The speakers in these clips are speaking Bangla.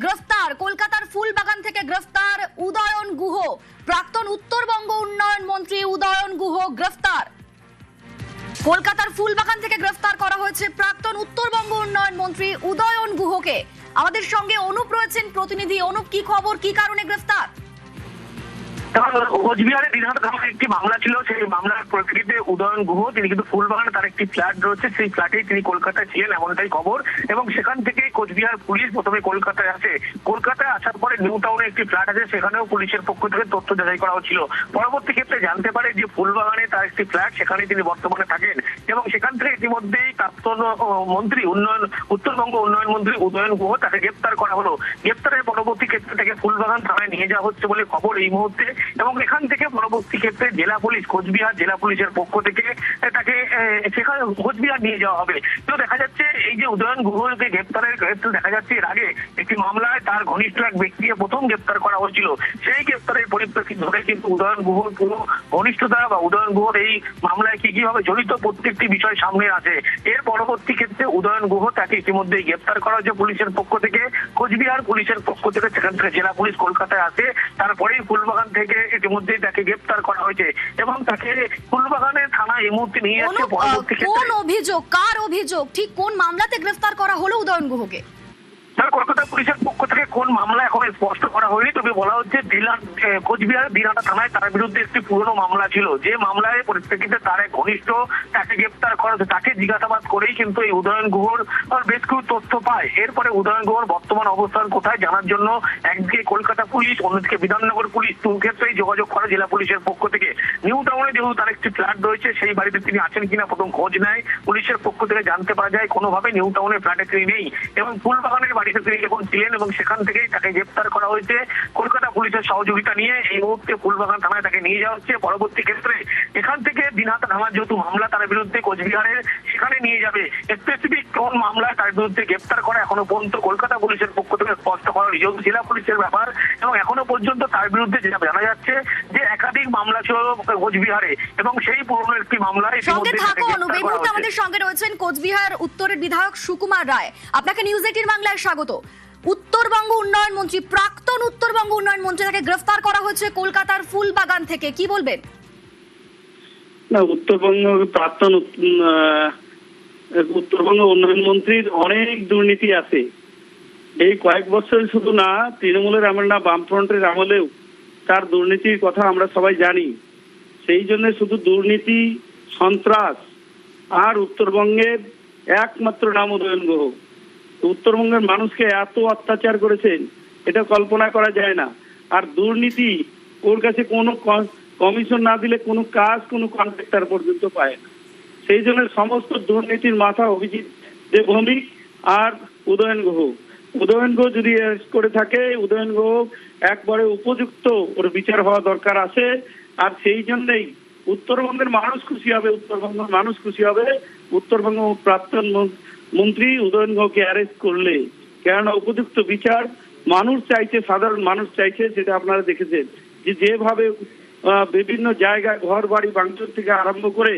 গ্রেফতার, কলকাতার ফুলবাগান থেকে গ্রেফতার উদয়ন গুহ। প্রাক্তন উত্তরবঙ্গ উন্নয়ন মন্ত্রী উদয়ন গুহ গ্রেফতার। কলকাতার ফুলবাগান থেকে গ্রেফতার করা হয়েছে প্রাক্তন উত্তরবঙ্গ উন্নয়ন মন্ত্রী উদয়ন গুহকে। আমাদের সঙ্গে অনুপ রয়েছেন প্রতিনিধি। অনুপ, কি খবর, কি কারণে গ্রেফতার? কোচবিহারে দিনহাট থানায় একটি মামলা ছিল, সেই মামলার পরিপ্রেক্ষিতে উদয়ন গুহ তিনি কিন্তু ফুলবাগানে তার একটি ফ্ল্যাট রয়েছে, সেই ফ্ল্যাটেই তিনি কলকাতায় ছিলেন এমনটাই খবর। এবং সেখান থেকেই কোচবিহার পুলিশ প্রথমে কলকাতায় আসে। কলকাতায় আসার পরে নিউ টাউনে একটি ফ্ল্যাট আছে, সেখানেও পুলিশের পক্ষ থেকে তথ্য যাচাই করা হচ্ছিল। পরবর্তী ক্ষেত্রে জানতে পারে যে ফুলবাগানে তার একটি ফ্ল্যাট, সেখানে তিনি বর্তমানে থাকেন। এবং সেখান থেকে ইতিমধ্যেই প্রাক্তন মন্ত্রী উত্তরবঙ্গ উন্নয়ন মন্ত্রী উদয়ন গুহ তাকে গ্রেপ্তার করা হলো। গ্রেপ্তারের পরবর্তী ক্ষেত্রে তাকে ফুলবাগান থানায় নিয়ে যাওয়া হচ্ছে বলে খবর এই মুহূর্তে। এবং এখান থেকে পরবর্তী ক্ষেত্রে জেলা পুলিশ, কোচবিহার জেলা পুলিশের পক্ষ থেকে তাকে সেখানে কোচবিহার নিয়ে যাওয়া হবে। তো দেখা যাচ্ছে এই যে উদয়ন গুহকে গ্রেপ্তারের ক্ষেত্রে দেখা যাচ্ছে এর আগে একটি মামলায় তার ঘনিষ্ঠ এক ব্যক্তিকে প্রথম গ্রেপ্তার করা হয়েছিল। সেই গ্রেপ্তারের পরিপ্রেক্ষিত ধরে কিন্তু উদয়ন গুহর পুরো ঘনিষ্ঠতা বা উদয়ন গুহর এই মামলায় কিভাবে জড়িত প্রত্যেকটি বিষয় সামনে আসে। এর পরবর্তী ক্ষেত্রে উদয়ন গুহ তাকে ইতিমধ্যেই গ্রেপ্তার করা হয়েছে পুলিশের পক্ষ থেকে, কোচবিহার পুলিশের পক্ষ থেকে। সেখান থেকে জেলা পুলিশ কলকাতায় আসে, তারপরেই ফুলবাগান থেকে ইতিমধ্যেই তাকে গ্রেপ্তার করা হয়েছে এবং তাকে ফুলবাগানের থানায় এই মুহূর্তে নিয়ে যাচ্ছে। পরবর্তী ক্ষেত্রে কোন অভিযোগ, কার অভিযোগ, ঠিক কোন মামলাতে গ্রেফতার করা হলো উদয়ন গুহকে? কলকাতা পুলিশের পক্ষ থেকে কোন মামলা এখন স্পষ্ট করা হয়নি, তবে বলা হচ্ছে কোচবিহার দিনহাটা থানায় তার বিরুদ্ধে একটি পুরনো মামলা ছিল, যে মামলায় পরিপ্রেক্ষিতে তার এক ঘনিষ্ঠ তাকে গ্রেপ্তার করা হয়েছে। তাকে জিজ্ঞাসাবাদ করেই কিন্তু এই উদয়ন গুহর বেশ কিছু তথ্য পায়। এরপরে উদয়ন গুহর বর্তমান অবস্থান কোথায় জানার জন্য একদিকে কলকাতা পুলিশ, অন্যদিকে বিধাননগর পুলিশ, দু ক্ষেত্রেই যোগাযোগ করে জেলা পুলিশের পক্ষ থেকে। নিউ টাউনে যেহেতু তার একটি ফ্ল্যাট রয়েছে, সেই বাড়িতে তিনি আছেন কিনা প্রথম খোঁজ নেয় পুলিশের পক্ষ থেকে। জানতে পারা যায় কোনোভাবে নিউ টাউনের ফ্ল্যাটে তিনি নেই এবং ফুলবাগানের বাড়িতে তিনি যখন ছিলেন এবং সেখান থেকেই তাকে গ্রেপ্তার করা হয়েছে কলকাতা পুলিশের সহযোগিতা নিয়ে। এই মুহূর্তে ফুলবাগান থানায় তাকে নিয়ে যাওয়া হচ্ছে। পরবর্তী ক্ষেত্রে এখান থেকে দিনহাটা থানার যেহেতু মামলা তার বিরুদ্ধে কোচবিহারের, সেখানে নিয়ে যাবে। স্পেসিফিক কোন মামলায় তার বিরুদ্ধে গ্রেপ্তার করা এখনো পর্যন্ত কলকাতা পুলিশের পক্ষ থেকে স্পষ্ট করা হয়নি, যেহেতু জেলা পুলিশের ব্যাপার। এবং এখনো পর্যন্ত তার বিরুদ্ধে যেটা জানা যাচ্ছে যে একাধিক মামলা ছিল কোচবিহারে এবং সেই পুরনো একটি মামলায় সঙ্গে থাকো অনুপ। এই মুহূর্তে আমাদের সঙ্গে রয়েছেন কোচবিহার উত্তরের বিধায়ক সুকুমার রায়। আপনাকে নিউজ 18 বাংলায় স্বাগত। উত্তরবঙ্গ উন্নয়ন মন্ত্রী, প্রাক্তন উত্তরবঙ্গ উন্নয়ন মন্ত্রী, তাকে গ্রেফতার করা হয়েছে কলকাতার ফুলবাগান থেকে, কি বলবেন? না, উত্তরবঙ্গ উন্নয়ন মন্ত্রীর অনেক দুর্নীতি আছে। এই কয়েক বছর শুধু না, তৃণমূলের আমল না, বামফ্রন্টের আমলেও তার দুর্নীতির কথা আমরা সবাই জানি। সেই জন্য শুধু দুর্নীতি, সন্ত্রাস আর উত্তরবঙ্গের একমাত্র নাম উদয়ন গুহ। উত্তরবঙ্গের মানুষকে এত অত্যাচার করেছেন, এটা কল্পনা করা যায় না। আর দুর্নীতি, ওর কাছে কোনো কমিশন না দিলে কোনো কাজ, কোনো কন্ট্রাক্টর পর্যন্ত পায় না। সেই জন্য সমস্ত দুর্নীতির মাথা অভিজিৎ দেবভৌমিক আর উদয়ন গুহ। উদয়ন গুহ যদি করে থাকে, উদয়ন গুহ একবারে উপযুক্ত, ওর বিচার হওয়া দরকার আছে। আর সেই জন্যই উত্তরবঙ্গের মানুষ খুশি হবে, উত্তরবঙ্গের মানুষ খুশি হবে উত্তরবঙ্গ প্রাক্তন মন্ত্রী উদয়ন গুহকে অ্যারেস্ট করলে। কেননা উপযুক্ত বিচার মানুষ চাইছে, সাধারণ মানুষ চাইছে। সেটা আপনারা দেখেছেন যে যেভাবে বিভিন্ন জায়গায় ঘর বাড়ি ভাঙচুর থেকে আরম্ভ করে,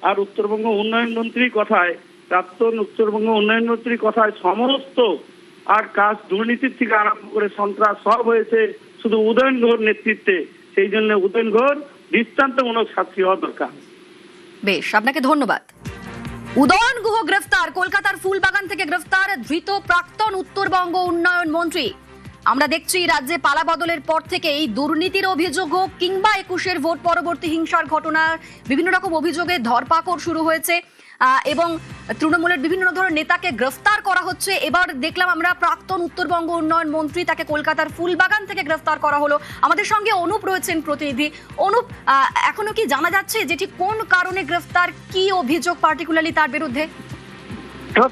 আর উত্তরবঙ্গ উন্নয়ন মন্ত্রীর কথায়, প্রাক্তন উত্তরবঙ্গ উন্নয়ন মন্ত্রীর কথায় সমস্ত আর কাজ দুর্নীতির থেকে আরম্ভ করে সন্ত্রাস সব হয়েছে শুধু উদয়ন গুহর নেতৃত্বে। সেই জন্য উদয়ন গুহর দৃষ্টান্তমূলক শাস্তি হওয়া দরকার। বেশ, আপনাকে ধন্যবাদ। উদয়ন গুহ গ্রেফতার, কলকাতার ফুলবাগান থেকে গ্রেফতার ধৃত প্রাক্তন উত্তরবঙ্গ উন্নয়ন মন্ত্রী। আমরা দেখছি রাজ্যে পালা বদলের পর থেকে এই দুর্নীতির অভিযোগ হোক কিংবা 21-এর ভোট পরবর্তী হিংসার ঘটনার বিভিন্ন রকম অভিযোগে ধরপাকড় শুরু হয়েছে এবং তৃণমূলের বিভিন্ন ধরনের নেতাকে গ্রেফতার করা হচ্ছে। এবার দেখলাম আমরা প্রাক্তন উত্তরবঙ্গ উন্নয়ন মন্ত্রী, তাকে কলকাতার ফুলবাগান থেকে গ্রেফতার করা হলো। আমাদের সঙ্গে অনুপ রয়েছেন প্রতিনিধি। অনুপ, এখনো কি জানা যাচ্ছে যে ঠিক কোন কারণে গ্রেফতার, কি অভিযোগ পার্টিকুলারলি তার বিরুদ্ধে?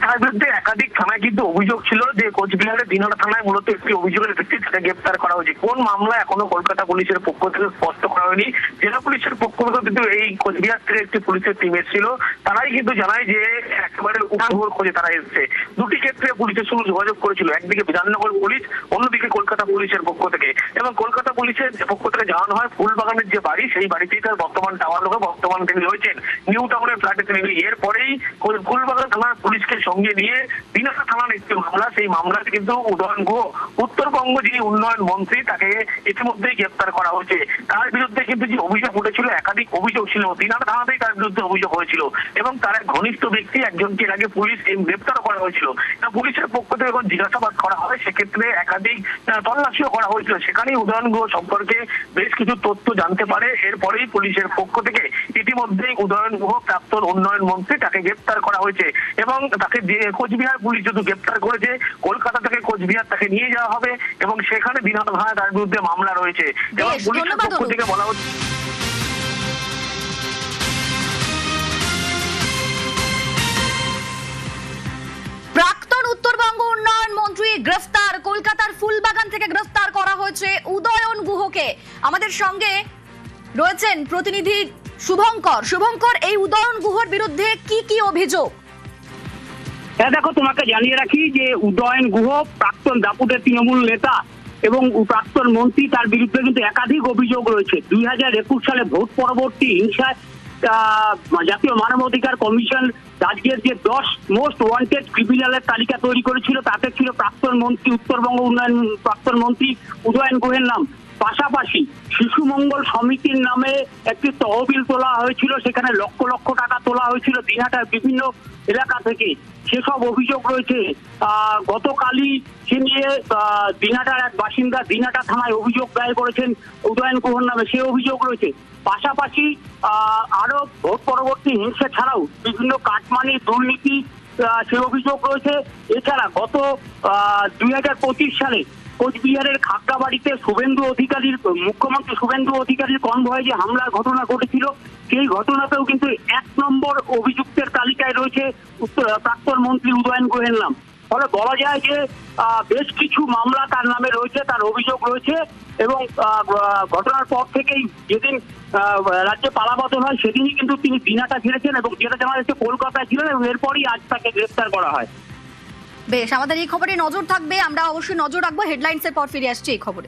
তার বিরুদ্ধে একাধিক থানায় কিন্তু অভিযোগ ছিল যে কোচবিহারের দিনহাটা থানায় মূলত একটি অভিযোগের ভিত্তিতে তাকে গ্রেপ্তার করা হয়েছে। কোন মামলা এখনো কলকাতা পুলিশের পক্ষ থেকে স্পষ্ট করা হয়নি। জেলা পুলিশের পক্ষ থেকে কিন্তু এই কোচবিহার থেকে একটি পুলিশের টিম এসেছিল, তারাই কিন্তু জানায় যে একেবারে উঠানভর খোঁজে তারা এসেছে। দুটি ক্ষেত্রে পুলিশের সঙ্গে যোগাযোগ করেছিল, একদিকে বিধাননগর পুলিশ, অন্যদিকে কলকাতা পুলিশের পক্ষ থেকে। এবং কলকাতা পুলিশের পক্ষ থেকে জানানো হয় ফুলবাগানের যে বাড়ি, সেই বাড়িতেই তার বর্তমান টাওয়ার লোকে বর্তমান তিনি রয়েছেন, নিউ টাউনের ফ্ল্যাটে তিনি। এরপরেই ফুলবাগান থানার পুলিশকে পুলিশের সঙ্গে নিয়ে দিনাজপুর থানার একটি মামলা, সেই মামলাতে কিন্তু উদয়ন গুহ উত্তরবঙ্গ যিনি উন্নয়ন মন্ত্রী তাকে ইতিমধ্যেই গ্রেপ্তার করা হয়েছে। তার বিরুদ্ধে কিন্তু যে অভিযোগ উঠেছিল, একাধিক অভিযোগ ছিল, দিনাজপুর থানাতেই তার বিরুদ্ধে অভিযোগ হয়েছিল এবং তার এক ঘনিষ্ঠ ব্যক্তি একজনকে এর আগে পুলিশ গ্রেপ্তার করা হয়েছিল। পুলিশের পক্ষ থেকে এখন জিজ্ঞাসাবাদ করা হয়, সেক্ষেত্রে একাধিক তল্লাশিও করা হয়েছিল। সেখানেই উদয়ন গুহ সম্পর্কে বেশ কিছু তথ্য জানতে পারে। এরপরেই পুলিশের পক্ষ থেকে ইতিমধ্যেই উদয়ন গুহ প্রাক্তন উন্নয়ন মন্ত্রী তাকে গ্রেপ্তার করা হয়েছে এবং তাকে কোচবিহার পুলিশ যদি গ্রেপ্তার করেছে, কলকাতা থেকে কোচবিহার তাকে নিয়ে যাওয়া হবে এবং সেখানে দিনাজপুর থানায় তার বিরুদ্ধে মামলা রয়েছে এবং পুলিশের পক্ষ থেকে বলা হচ্ছে। প্রাক্তন উত্তরবঙ্গ উন্নয়ন মন্ত্রী গ্রেফতার, কলকাতার ফুলবাগান থেকে গ্রেফতার করা হয়েছে উদয়ন গুহকে। আমাদের সঙ্গে রয়েছেন প্রতিনিধি শুভঙ্কর। শুভঙ্কর, এই উদয়ন গুহর বিরুদ্ধে কি কি অভিযোগ? হ্যাঁ দেখো, তোমাকে জানিয়ে রাখি যে উদয়ন গুহ প্রাক্তন দাপুটের তৃণমূল নেতা এবং প্রাক্তন মন্ত্রী, তার বিরুদ্ধে কিন্তু একাধিক অভিযোগ রয়েছে। 2021 সালে ভোট পরবর্তী হিংসায় জাতীয় মানবাধিকার কমিশন রাজ্যের যে 10 মোস্ট ওয়ান্টেড ক্রিমিনালের তালিকা তৈরি করেছিল, তাতে ছিল প্রাক্তন মন্ত্রী উত্তরবঙ্গ উন্নয়ন প্রাক্তন মন্ত্রী উদয়ন গুহের নাম। পাশাপাশি শিশু মঙ্গল সমিতির নামে একটি তহবিল তোলা হয়েছিল, সেখানে লক্ষ লক্ষ টাকা তোলা হয়েছিল দিনহাটার বিভিন্ন এলাকা থেকে, সেসব অভিযোগ রয়েছে। গতকালই সে নিয়ে দিনহাটার এক বাসিন্দা দিনহাটা থানায় অভিযোগ দায়ের করেছেন উদয়ন গুহর নামে, সে অভিযোগ রয়েছে। পাশাপাশি আরো ভোট পরবর্তী হিংসা ছাড়াও বিভিন্ন কাটমানি দুর্নীতি সে অভিযোগ রয়েছে। এছাড়া গত 2025 সালে কোচবিহারের খাগড়াবাড়িতে শুভেন্দু অধিকারীর মুখ্যমন্ত্রী শুভেন্দু অধিকারীর কনভয়ে যে হামলার ঘটনা ঘটেছিল, সেই ঘটনাতেও কিন্তু 1 নম্বর অভিযুক্তের তালিকায় রয়েছে প্রাক্তন মন্ত্রী উদয়ন গুহের নাম। ফলে বলা যায় যে বেশ কিছু মামলা তার নামে রয়েছে, তার অভিযোগ রয়েছে এবং ঘটনার পর থেকেই যেদিন রাজ্যে পালাবদল হয় সেদিনই কিন্তু তিনি দিনহাটা ছেড়েছেন এবং যেটা জানা যাচ্ছে কলকাতায় ছিলেন এবং এরপরই আজ তাকে গ্রেফতার করা হয়। বেশ, আমাদের এই খবরে নজর থাকবে, আমরা অবশ্যই নজর রাখবো। হেডলাইন্সের পর ফিরে আসছি এই খবরে।